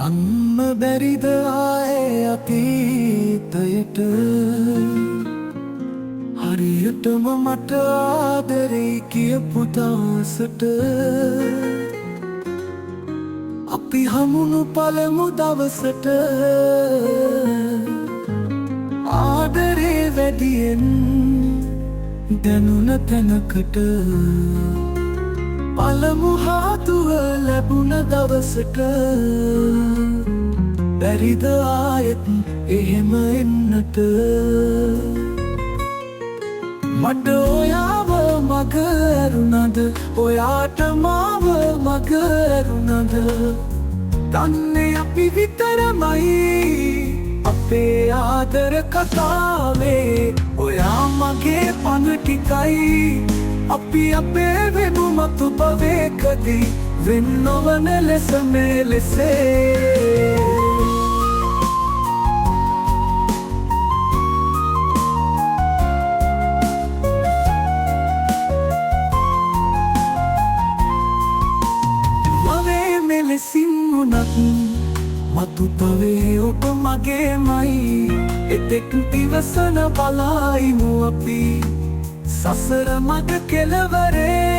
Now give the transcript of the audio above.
යන්න බැරිද ආයේ අතීතයට හරියටම මට ආදරේ කියපු දවසට අපි හමුණු පළමු දවසට ආදරේ වැඩියෙන් දැනුණ තැනකට පළමු හාතුව ලැබුණ දවසට බැරිද ආයෙත් එහෙම එන්නට මට ඔයාව මග ඇරුණද ඔයාට මාව මග ඇරුණද දන්නේ අපි විතරමයි අපේ ආදර කතාවේ ඔයා මගේ පණ ටිකයි අපි අපේ වෙනුමතු භවයකදී වෙන් නොවන ලෙස මෙලෙසේ මවේ මෙලෙසින් වුණත් මතු භවයේ ඔබ මගේමයි එතෙක් දිවසන බලයිමු අපි සසර මග කෙලවරේ